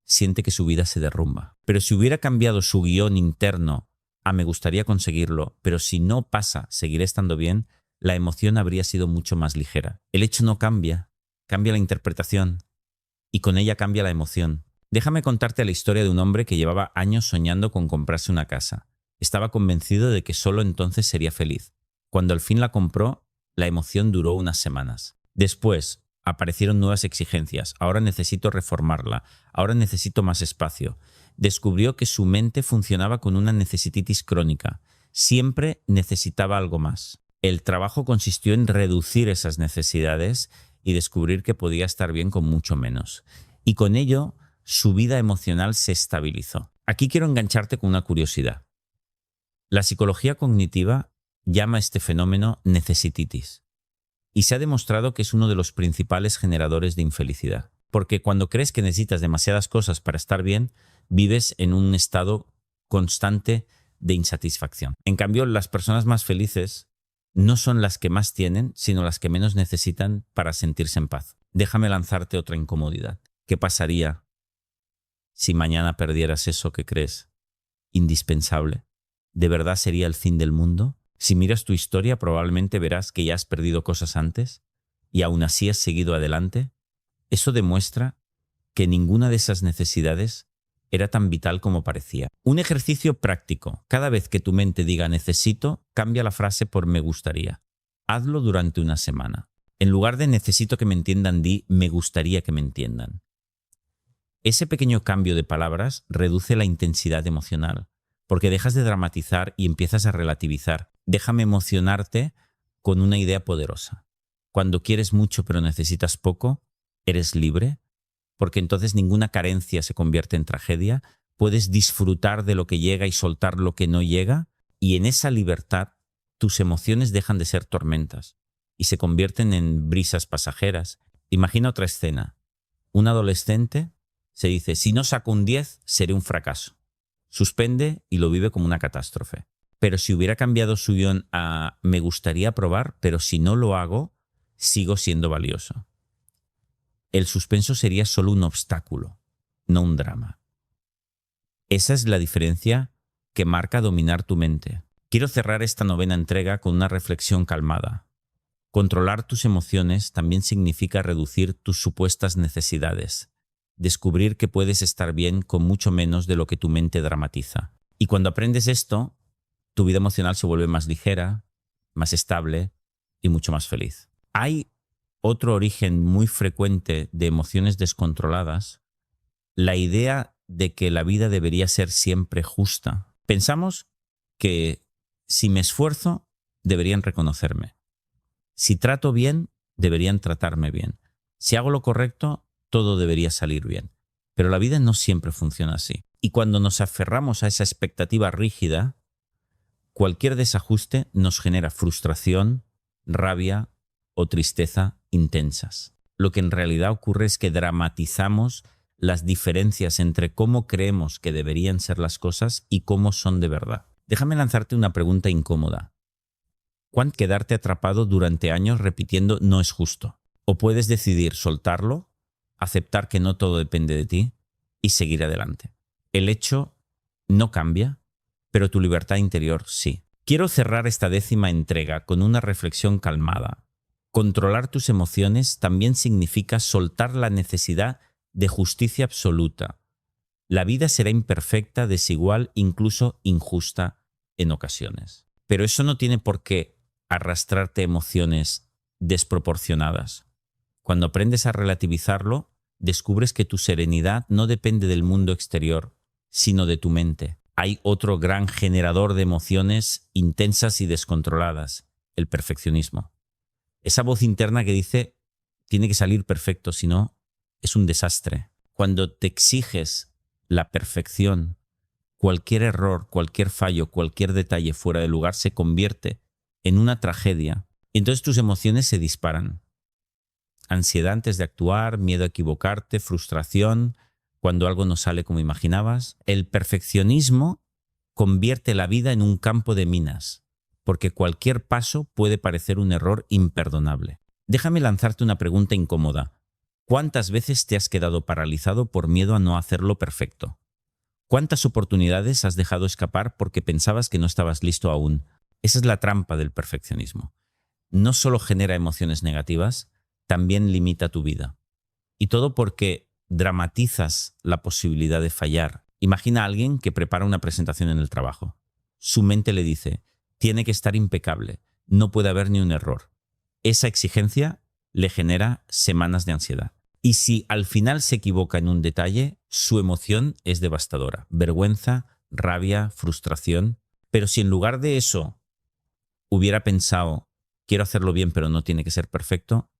siente que su vida se derrumba. Pero si hubiera cambiado su guión interno a me gustaría conseguirlo, pero si no pasa, seguiré estando bien, la emoción habría sido mucho más ligera. El hecho no cambia, cambia la interpretación y con ella cambia la emoción. Déjame contarte la historia de un hombre que llevaba años soñando con comprarse una casa. Estaba convencido de que solo entonces sería feliz. Cuando al fin la compró, la emoción duró unas semanas. Después, aparecieron nuevas exigencias. Ahora necesito reformarla. Ahora necesito más espacio. Descubrió que su mente funcionaba con una necesititis crónica. Siempre necesitaba algo más. El trabajo consistió en reducir esas necesidades y descubrir que podía estar bien con mucho menos. Y con ello, su vida emocional se estabilizó. Aquí quiero engancharte con una curiosidad. La psicología cognitiva llama a este fenómeno necesititis. Y se ha demostrado que es uno de los principales generadores de infelicidad. Porque cuando crees que necesitas demasiadas cosas para estar bien, vives en un estado constante de insatisfacción. En cambio, las personas más felices no son las que más tienen, sino las que menos necesitan para sentirse en paz. Déjame lanzarte otra incomodidad. ¿Qué pasaría si mañana perdieras eso que crees indispensable? ¿De verdad sería el fin del mundo? Si miras tu historia, probablemente verás que ya has perdido cosas antes y aún así has seguido adelante. Eso demuestra que ninguna de esas necesidades era tan vital como parecía. Un ejercicio práctico. Cada vez que tu mente diga necesito, cambia la frase por me gustaría. Hazlo durante una semana. En lugar de necesito que me entiendan, di me gustaría que me entiendan. Ese pequeño cambio de palabras reduce la intensidad emocional, porque dejas de dramatizar y empiezas a relativizar. Déjame emocionarte con una idea poderosa. Cuando quieres mucho pero necesitas poco, eres libre, porque entonces ninguna carencia se convierte en tragedia. Puedes disfrutar de lo que llega y soltar lo que no llega, y en esa libertad tus emociones dejan de ser tormentas y se convierten en brisas pasajeras. Imagina otra escena. Un adolescente se dice, si no saco un 10, seré un fracaso. Suspende y lo vive como una catástrofe. Pero si hubiera cambiado su guión a me gustaría probar, pero si no lo hago, sigo siendo valioso. El suspenso sería solo un obstáculo, no un drama. Esa es la diferencia que marca dominar tu mente. Quiero cerrar esta novena entrega con una reflexión calmada. Controlar tus emociones también significa reducir tus supuestas necesidades. descubrir que puedes estar bien con mucho menos de lo que tu mente dramatiza. Y cuando aprendes esto, tu vida emocional se vuelve más ligera, más estable y mucho más feliz. Hay otro origen muy frecuente de emociones descontroladas, la idea de que la vida debería ser siempre justa. Pensamos que si me esfuerzo, deberían reconocerme. Si trato bien, deberían tratarme bien. Si hago lo correcto, todo debería salir bien. Pero la vida no siempre funciona así. Y cuando nos aferramos a esa expectativa rígida, cualquier desajuste nos genera frustración, rabia o tristeza intensas. Lo que en realidad ocurre es que dramatizamos las diferencias entre cómo creemos que deberían ser las cosas y cómo son de verdad. Déjame lanzarte una pregunta incómoda. ¿Cuánto quedarte atrapado durante años repitiendo no es justo? O puedes decidir soltarlo, aceptar que no todo depende de ti y seguir adelante. El hecho no cambia, pero tu libertad interior sí. Quiero cerrar esta 10ª entrega con una reflexión calmada. Controlar tus emociones también significa soltar la necesidad de justicia absoluta. La vida será imperfecta, desigual, incluso injusta en ocasiones. Pero eso no tiene por qué arrastrarte emociones desproporcionadas. Cuando aprendes a relativizarlo, descubres que tu serenidad no depende del mundo exterior, sino de tu mente. Hay otro gran generador de emociones intensas y descontroladas, el perfeccionismo. Esa voz interna que dice, tiene que salir perfecto, si no, es un desastre. Cuando te exiges la perfección, cualquier error, cualquier fallo, cualquier detalle fuera de lugar se convierte en una tragedia. Y entonces tus emociones se disparan. Ansiedad antes de actuar, miedo a equivocarte, frustración cuando algo no sale como imaginabas. El perfeccionismo convierte la vida en un campo de minas, porque cualquier paso puede parecer un error imperdonable. Déjame lanzarte una pregunta incómoda. ¿Cuántas veces te has quedado paralizado por miedo a no hacerlo perfecto? ¿Cuántas oportunidades has dejado escapar porque pensabas que no estabas listo aún? Esa es la trampa del perfeccionismo. No solo genera emociones negativas, también limita tu vida. Y todo porque dramatizas la posibilidad de fallar. Imagina a alguien que prepara una presentación en el trabajo. Su mente le dice, tiene que estar impecable, no puede haber ni un error. Esa exigencia le genera semanas de ansiedad. Y si al final se equivoca en un detalle, su emoción es devastadora. Vergüenza, rabia, frustración. Pero si en lugar de eso hubiera pensado, quiero hacerlo bien pero no tiene que ser perfecto,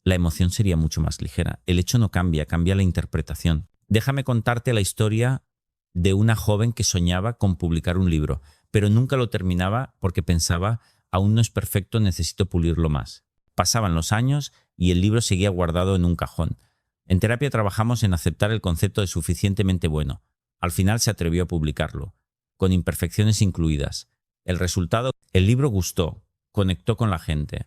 la emoción sería mucho más ligera. El hecho no cambia, cambia la interpretación. Déjame contarte la historia de una joven que soñaba con publicar un libro, pero nunca lo terminaba porque pensaba, aún no es perfecto, necesito pulirlo más. Pasaban los años y el libro seguía guardado en un cajón. En terapia trabajamos en aceptar el concepto de suficientemente bueno. Al final se atrevió a publicarlo, con imperfecciones incluidas. El resultado, el libro gustó, conectó con la gente.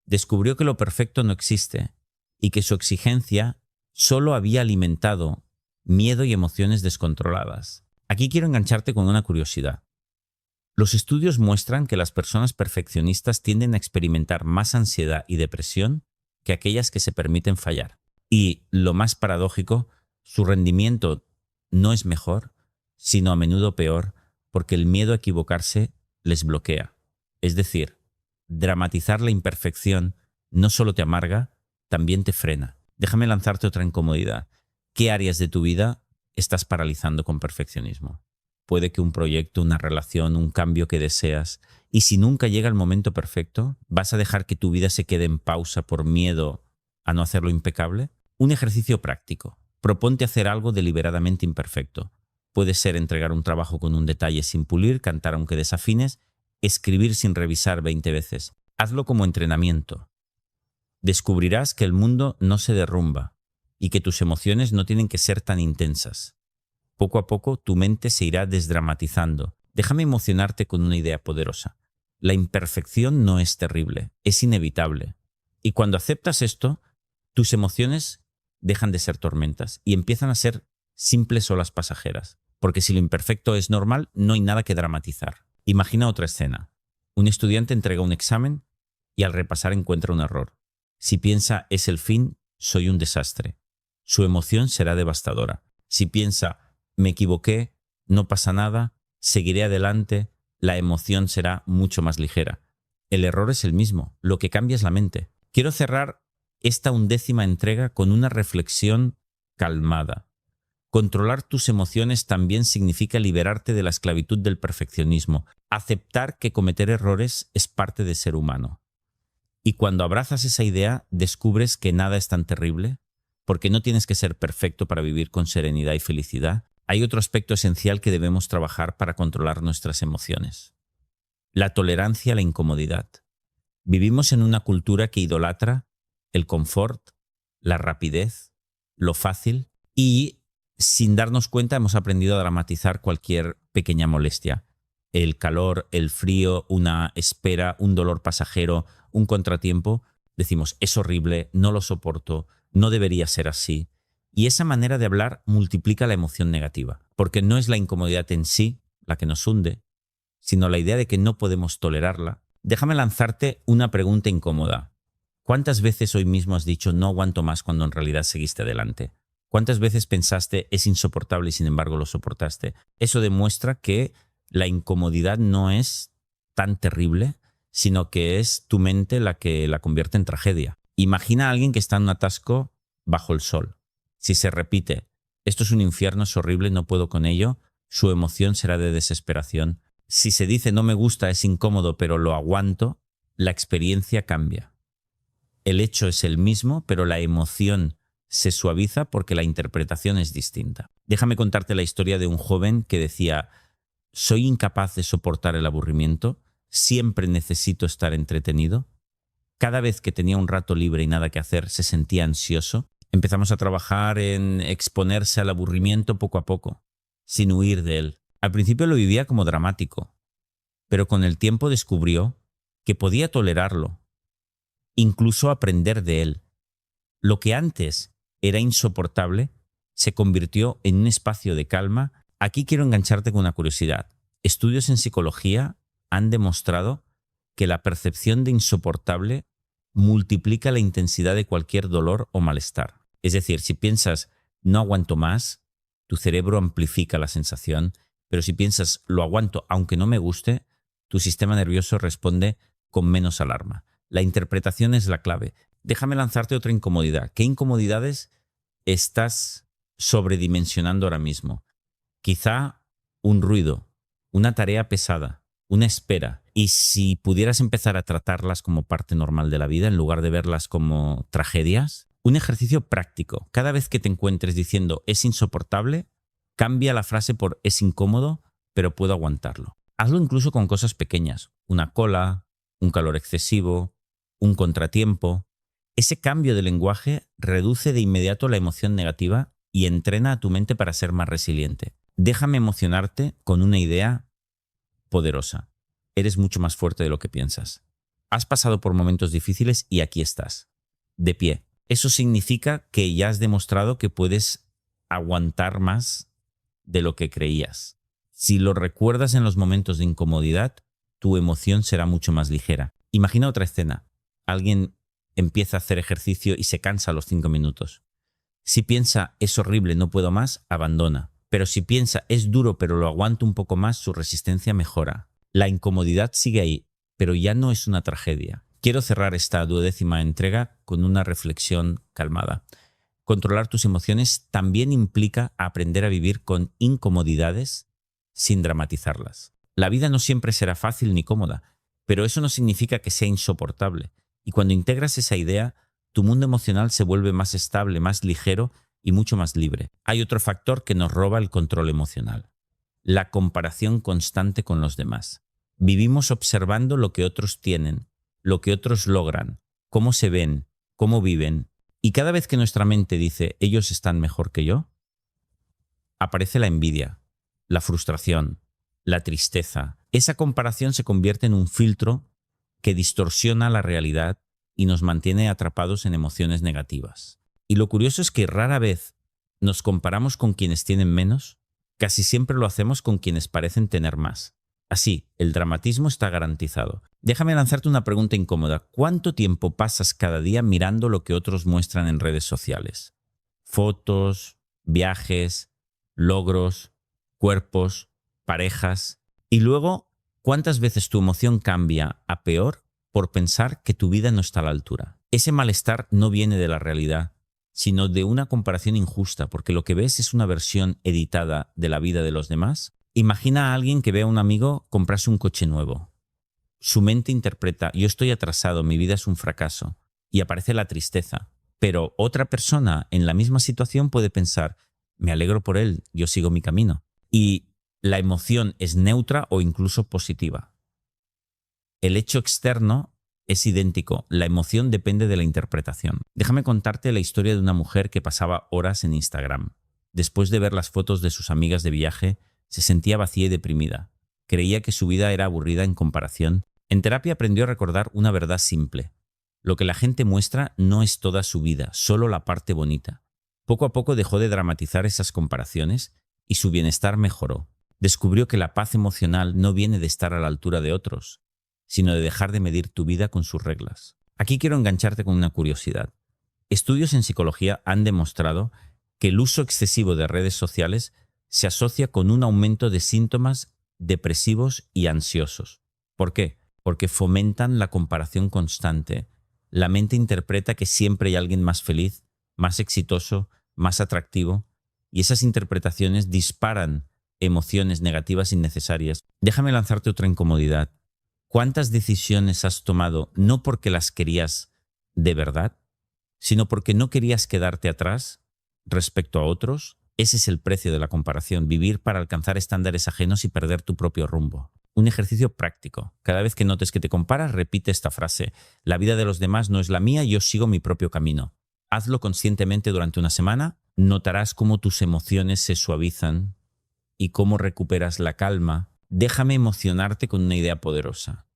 Descubrió que lo perfecto no existe y que su exigencia solo había alimentado miedo y emociones descontroladas. Aquí quiero engancharte con una curiosidad. Los estudios muestran que las personas perfeccionistas tienden a experimentar más ansiedad y depresión que aquellas que se permiten fallar. Y, lo más paradójico, su rendimiento no es mejor, sino a menudo peor, porque el miedo a equivocarse les bloquea. Es decir, dramatizar la imperfección no solo te amarga, también te frena. Déjame lanzarte otra incomodidad. ¿Qué áreas de tu vida estás paralizando con perfeccionismo? Puede que un proyecto, una relación, un cambio que deseas. Y si nunca llega el momento perfecto, ¿vas a dejar que tu vida se quede en pausa por miedo a no hacerlo impecable? Un ejercicio práctico. Proponte hacer algo deliberadamente imperfecto. Puede ser entregar un trabajo con un detalle sin pulir, cantar aunque desafines, escribir sin revisar 20 veces. Hazlo como entrenamiento. Descubrirás que el mundo no se derrumba y que tus emociones no tienen que ser tan intensas. Poco a poco tu mente se irá desdramatizando. Déjame emocionarte con una idea poderosa. La imperfección no es terrible, es inevitable. Y cuando aceptas esto, tus emociones dejan de ser tormentas y empiezan a ser simples olas pasajeras. Porque si lo imperfecto es normal, no hay nada que dramatizar. Imagina otra escena. Un estudiante entrega un examen y al repasar encuentra un error. Si piensa, es el fin, soy un desastre. su emoción será devastadora. Si piensa, me equivoqué, no pasa nada, seguiré adelante, la emoción será mucho más ligera. El error es el mismo, lo que cambia es la mente. Quiero cerrar esta 11ª entrega con una reflexión calmada. Controlar tus emociones también significa liberarte de la esclavitud del perfeccionismo, aceptar que cometer errores es parte de ser humano. Y cuando abrazas esa idea, descubres que nada es tan terrible, porque no tienes que ser perfecto para vivir con serenidad y felicidad. Hay otro aspecto esencial que debemos trabajar para controlar nuestras emociones: la tolerancia a la incomodidad. Vivimos en una cultura que idolatra el confort, la rapidez, lo fácil, y sin darnos cuenta hemos aprendido a dramatizar cualquier pequeña molestia. El calor, el frío, una espera, un dolor pasajero, un contratiempo. Decimos, es horrible, no lo soporto, no debería ser así. Y esa manera de hablar multiplica la emoción negativa, porque no es la incomodidad en sí la que nos hunde, sino la idea de que no podemos tolerarla. Déjame lanzarte una pregunta incómoda. ¿Cuántas veces hoy mismo has dicho no aguanto más cuando en realidad seguiste adelante? ¿Cuántas veces pensaste es insoportable y sin embargo lo soportaste? Eso demuestra que la incomodidad no es tan terrible, sino que es tu mente la que la convierte en tragedia. Imagina a alguien que está en un atasco bajo el sol. Si se repite, esto es un infierno, es horrible, no puedo con ello, su emoción será de desesperación. Si se dice no me gusta, es incómodo, pero lo aguanto, la experiencia cambia. El hecho es el mismo, pero la emoción se suaviza porque la interpretación es distinta. Déjame contarte la historia de un joven que decía: soy incapaz de soportar el aburrimiento, siempre necesito estar entretenido. Cada vez que tenía un rato libre y nada que hacer, se sentía ansioso. Empezamos a trabajar en exponerse al aburrimiento poco a poco, sin huir de él. Al principio lo vivía como dramático, pero con el tiempo descubrió que podía tolerarlo, incluso aprender de él. Lo que antes era insoportable se convirtió en un espacio de calma. Aquí quiero engancharte con una curiosidad. Estudios en psicología han demostrado que la percepción de insoportable multiplica la intensidad de cualquier dolor o malestar. Es decir, si piensas no aguanto más, tu cerebro amplifica la sensación, pero si piensas lo aguanto aunque no me guste, tu sistema nervioso responde con menos alarma. La interpretación es la clave. Déjame lanzarte otra incomodidad. ¿Qué incomodidades estás sobredimensionando ahora mismo? Quizá un ruido, una tarea pesada, una espera. Y si pudieras empezar a tratarlas como parte normal de la vida en lugar de verlas como tragedias, un ejercicio práctico. Cada vez que te encuentres diciendo es insoportable, cambia la frase por es incómodo, pero puedo aguantarlo. Hazlo incluso con cosas pequeñas. Una cola, un calor excesivo, un contratiempo. Ese cambio de lenguaje reduce de inmediato la emoción negativa y entrena a tu mente para ser más resiliente. Déjame emocionarte con una idea poderosa. Eres mucho más fuerte de lo que piensas. Has pasado por momentos difíciles y aquí estás, de pie. Eso significa que ya has demostrado que puedes aguantar más de lo que creías. Si lo recuerdas en los momentos de incomodidad, tu emoción será mucho más ligera. Imagina otra escena. Alguien empieza a hacer ejercicio y se cansa a los 5 minutos. Si piensa es horrible, no puedo más, abandona. Pero si piensa es duro pero lo aguanto un poco más, su resistencia mejora. La incomodidad sigue ahí, pero ya no es una tragedia. Quiero cerrar esta 12ª entrega con una reflexión calmada. Controlar tus emociones también implica aprender a vivir con incomodidades sin dramatizarlas. La vida no siempre será fácil ni cómoda, pero eso no significa que sea insoportable. Y cuando integras esa idea, tu mundo emocional se vuelve más estable, más ligero y mucho más libre. Hay otro factor que nos roba el control emocional: la comparación constante con los demás. Vivimos observando lo que otros tienen, lo que otros logran, cómo se ven, cómo viven. Y cada vez que nuestra mente dice ellos están mejor que yo, aparece la envidia, la frustración, la tristeza. Esa comparación se convierte en un filtro que distorsiona la realidad y nos mantiene atrapados en emociones negativas. Y lo curioso es que rara vez nos comparamos con quienes tienen menos, casi siempre lo hacemos con quienes parecen tener más. Así, el dramatismo está garantizado. Déjame lanzarte una pregunta incómoda. ¿Cuánto tiempo pasas cada día mirando lo que otros muestran en redes sociales? fotos, viajes, logros, cuerpos, parejas. Y luego, ¿cuántas veces tu emoción cambia a peor por pensar que tu vida no está a la altura? Ese malestar no viene de la realidad, sino de una comparación injusta, porque lo que ves es una versión editada de la vida de los demás. Imagina a alguien que ve a un amigo comprarse un coche nuevo. Su mente interpreta: yo estoy atrasado, mi vida es un fracaso, y aparece la tristeza. Pero otra persona en la misma situación puede pensar: me alegro por él, yo sigo mi camino. Y la emoción es neutra o incluso positiva. El hecho externo es idéntico, la emoción depende de la interpretación. Déjame contarte la historia de una mujer que pasaba horas en Instagram. Después de ver las fotos de sus amigas de viaje, se sentía vacía y deprimida. Creía que su vida era aburrida en comparación. En terapia aprendió a recordar una verdad simple: lo que la gente muestra no es toda su vida, solo la parte bonita. Poco a poco dejó de dramatizar esas comparaciones y su bienestar mejoró. Descubrió que la paz emocional no viene de estar a la altura de otros, sino de dejar de medir tu vida con sus reglas. Aquí quiero engancharte con una curiosidad. Estudios en psicología han demostrado que el uso excesivo de redes sociales se asocia con un aumento de síntomas depresivos y ansiosos. ¿Por qué? Porque fomentan la comparación constante. La mente interpreta que siempre hay alguien más feliz, más exitoso, más atractivo, y esas interpretaciones disparan emociones negativas innecesarias. Déjame lanzarte otra incomodidad. ¿Cuántas decisiones has tomado no porque las querías de verdad, sino porque no querías quedarte atrás respecto a otros? Ese es el precio de la comparación: vivir para alcanzar estándares ajenos y perder tu propio rumbo. Un ejercicio práctico. Cada vez que notes que te comparas, repite esta frase: la vida de los demás no es la mía, yo sigo mi propio camino. Hazlo conscientemente durante una semana. Notarás cómo tus emociones se suavizan y cómo recuperas la calma. Déjame emocionarte con una idea poderosa.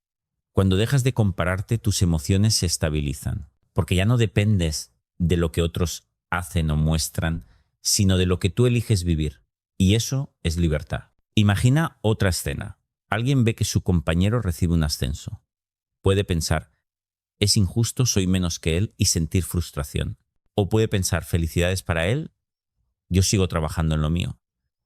Cuando dejas de compararte, tus emociones se estabilizan, porque ya no dependes de lo que otros hacen o muestran, sino de lo que tú eliges vivir. Y eso es libertad. Imagina otra escena. Alguien ve que su compañero recibe un ascenso. Puede pensar: es injusto, soy menos que él, y sentir frustración. O puede pensar: felicidades para él, yo sigo trabajando en lo mío.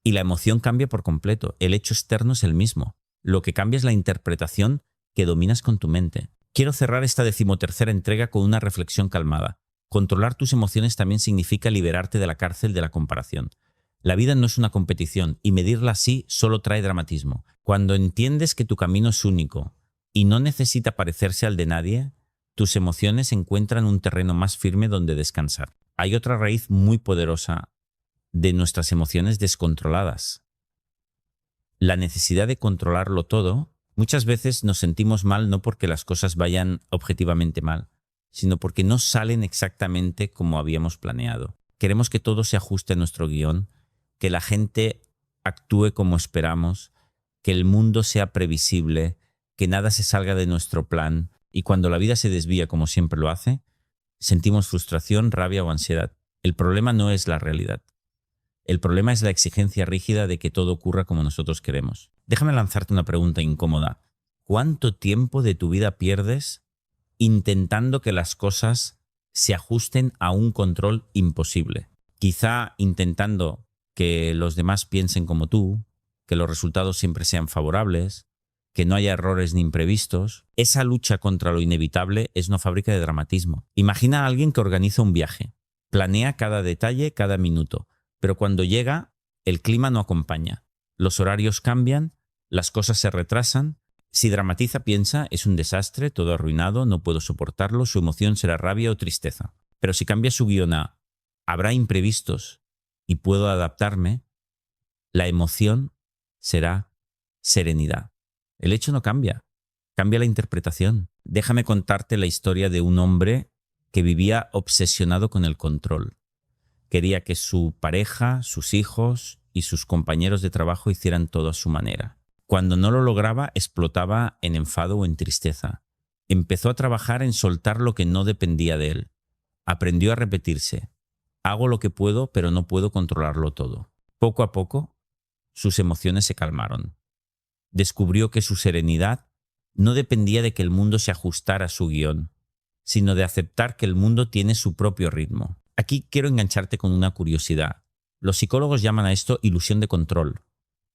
Y la emoción cambia por completo. El hecho externo es el mismo. Lo que cambia es la interpretación que dominas con tu mente. Quiero cerrar esta 13ª entrega con una reflexión calmada. Controlar tus emociones también significa liberarte de la cárcel de la comparación. La vida no es una competición y medirla así solo trae dramatismo. Cuando entiendes que tu camino es único y no necesita parecerse al de nadie, tus emociones encuentran un terreno más firme donde descansar. Hay otra raíz muy poderosa de nuestras emociones descontroladas: la necesidad de controlarlo todo. Muchas veces nos sentimos mal no porque las cosas vayan objetivamente mal, sino porque no salen exactamente como habíamos planeado. Queremos que todo se ajuste a nuestro guión, que la gente actúe como esperamos, que el mundo sea previsible, que nada se salga de nuestro plan, y cuando la vida se desvía como siempre lo hace, sentimos frustración, rabia o ansiedad. El problema no es la realidad. El problema es la exigencia rígida de que todo ocurra como nosotros queremos. Déjame lanzarte una pregunta incómoda. ¿Cuánto tiempo de tu vida pierdes intentando que las cosas se ajusten a un control imposible? Quizá intentando que los demás piensen como tú, que los resultados siempre sean favorables, que no haya errores ni imprevistos. Esa lucha contra lo inevitable es una fábrica de dramatismo. Imagina a alguien que organiza un viaje, planea cada detalle, cada minuto, pero cuando llega, el clima no acompaña. Los horarios cambian, las cosas se retrasan. Si dramatiza, piensa: es un desastre, todo arruinado, no puedo soportarlo, su emoción será rabia o tristeza. Pero si cambia su guión a: habrá imprevistos y puedo adaptarme, la emoción será serenidad. El hecho no cambia, cambia la interpretación. Déjame contarte la historia de un hombre que vivía obsesionado con el control. Quería que su pareja, sus hijos y sus compañeros de trabajo hicieran todo a su manera. Cuando no lo lograba, explotaba en enfado o en tristeza. Empezó a trabajar en soltar lo que no dependía de él. Aprendió a repetirse: hago lo que puedo, pero no puedo controlarlo todo. Poco a poco, sus emociones se calmaron. Descubrió que su serenidad no dependía de que el mundo se ajustara a su guión, sino de aceptar que el mundo tiene su propio ritmo. Aquí quiero engancharte con una curiosidad. Los psicólogos llaman a esto ilusión de control.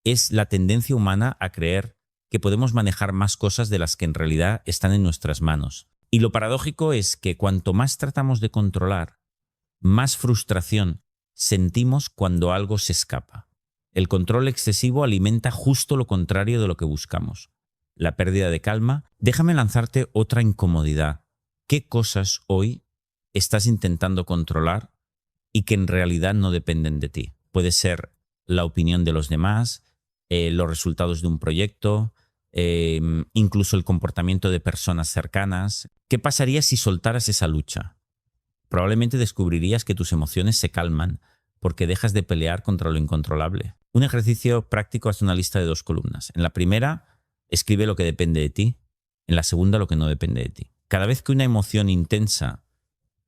Es la tendencia humana a creer que podemos manejar más cosas de las que en realidad están en nuestras manos. Y lo paradójico es que cuanto más tratamos de controlar, más frustración sentimos cuando algo se escapa. El control excesivo alimenta justo lo contrario de lo que buscamos. La pérdida de calma. Déjame lanzarte otra incomodidad. ¿Qué cosas hoy estás intentando controlar y que en realidad no dependen de ti? Puede ser la opinión de los demás, los resultados de un proyecto, incluso el comportamiento de personas cercanas. ¿Qué pasaría si soltaras esa lucha? Probablemente descubrirías que tus emociones se calman porque dejas de pelear contra lo incontrolable. Un ejercicio práctico: haz una lista de 2 columnas. En la primera, escribe lo que depende de ti. En la segunda, lo que no depende de ti. Cada vez que una emoción intensa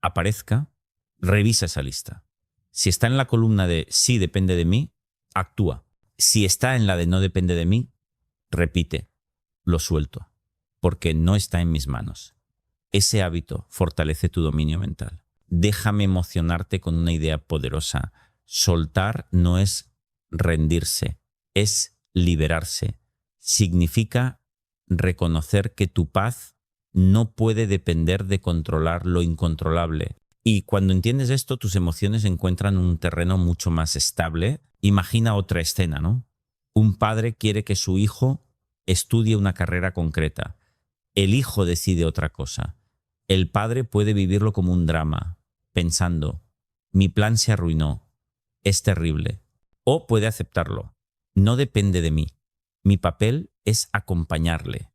aparezca, revisa esa lista. Si está en la columna de sí depende de mí, actúa. Si está en la de no depende de mí, repite, lo suelto, porque no está en mis manos. Ese hábito fortalece tu dominio mental. Déjame emocionarte con una idea poderosa. Soltar no es rendirse, es liberarse. Significa reconocer que tu paz no puede depender de controlar lo incontrolable. Y cuando entiendes esto, tus emociones encuentran un terreno mucho más estable. Imagina otra escena, ¿no? Un padre quiere que su hijo estudie una carrera concreta. El hijo decide otra cosa. El padre puede vivirlo como un drama, pensando, mi plan se arruinó, es terrible. O puede aceptarlo, no depende de mí. Mi papel es acompañarle,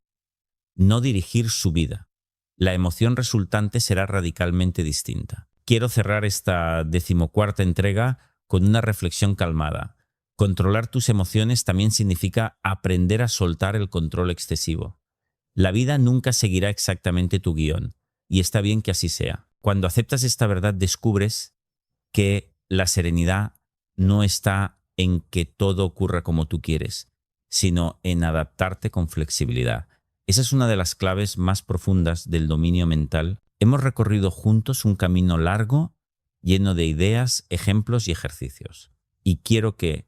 no dirigir su vida. La emoción resultante será radicalmente distinta. Quiero cerrar esta 14ª entrega con una reflexión calmada. Controlar tus emociones también significa aprender a soltar el control excesivo. La vida nunca seguirá exactamente tu guión, y está bien que así sea. Cuando aceptas esta verdad, descubres que la serenidad no está en que todo ocurra como tú quieres, sino en adaptarte con flexibilidad. Esa es una de las claves más profundas del dominio mental. Hemos recorrido juntos un camino largo, lleno de ideas, ejemplos y ejercicios. Y quiero que,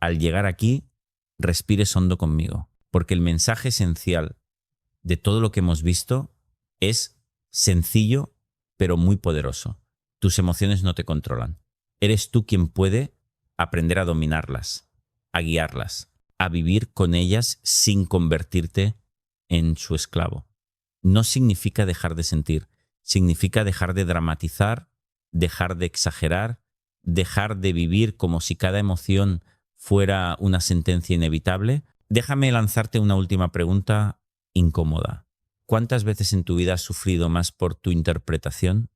al llegar aquí, respires hondo conmigo, porque el mensaje esencial de todo lo que hemos visto es sencillo, pero muy poderoso. Tus emociones no te controlan. Eres tú quien puede aprender a dominarlas, a guiarlas, a vivir con ellas sin convertirte en su esclavo. No significa dejar de sentir, significa dejar de dramatizar, dejar de exagerar, dejar de vivir como si cada emoción fuera una sentencia inevitable. Déjame lanzarte una última pregunta incómoda. ¿Cuántas veces en tu vida has sufrido más por tu interpretación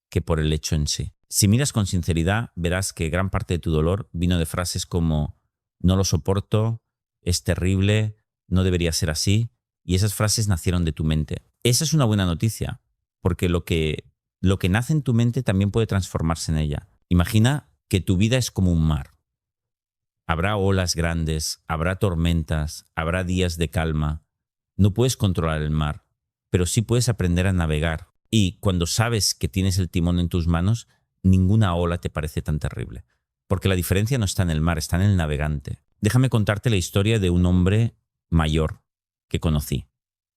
que por el hecho en sí? Si miras con sinceridad, verás que gran parte de tu dolor vino de frases como no lo soporto, es terrible, no debería ser así, y esas frases nacieron de tu mente. Esa es una buena noticia, porque lo que nace en tu mente también puede transformarse en ella. Imagina que tu vida es como un mar. Habrá olas grandes, habrá tormentas, habrá días de calma. No puedes controlar el mar, pero sí puedes aprender a navegar. Y cuando sabes que tienes el timón en tus manos, ninguna ola te parece tan terrible. Porque la diferencia no está en el mar, está en el navegante. Déjame contarte la historia de un hombre mayor que conocí.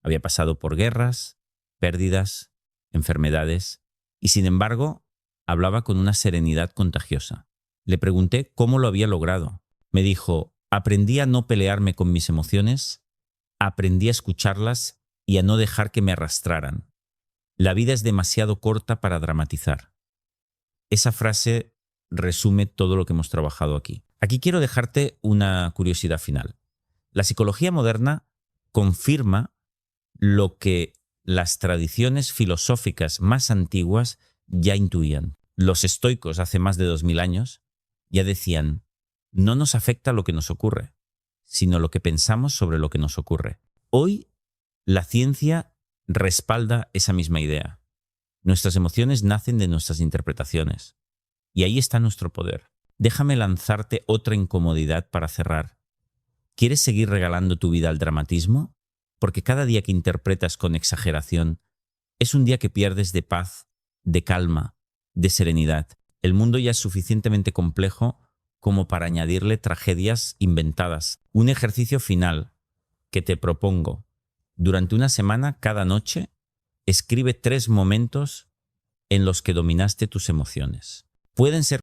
Había pasado por guerras, pérdidas, enfermedades, y sin embargo, hablaba con una serenidad contagiosa. Le pregunté cómo lo había logrado. Me dijo, aprendí a no pelearme con mis emociones, aprendí a escucharlas y a no dejar que me arrastraran. La vida es demasiado corta para dramatizar. Esa frase resume todo lo que hemos trabajado aquí. Aquí quiero dejarte una curiosidad final. La psicología moderna confirma lo que las tradiciones filosóficas más antiguas ya intuían. Los estoicos hace más de 2000 años ya decían, no nos afecta lo que nos ocurre, sino lo que pensamos sobre lo que nos ocurre. Hoy la ciencia respalda esa misma idea. Nuestras emociones nacen de nuestras interpretaciones. Y ahí está nuestro poder. Déjame lanzarte otra incomodidad para cerrar. ¿Quieres seguir regalando tu vida al dramatismo? Porque cada día que interpretas con exageración es un día que pierdes de paz, de calma, de serenidad. El mundo ya es suficientemente complejo como para añadirle tragedias inventadas. Un ejercicio final que te propongo. Durante una semana, cada noche, escribe 3 momentos en los que dominaste tus emociones. Pueden ser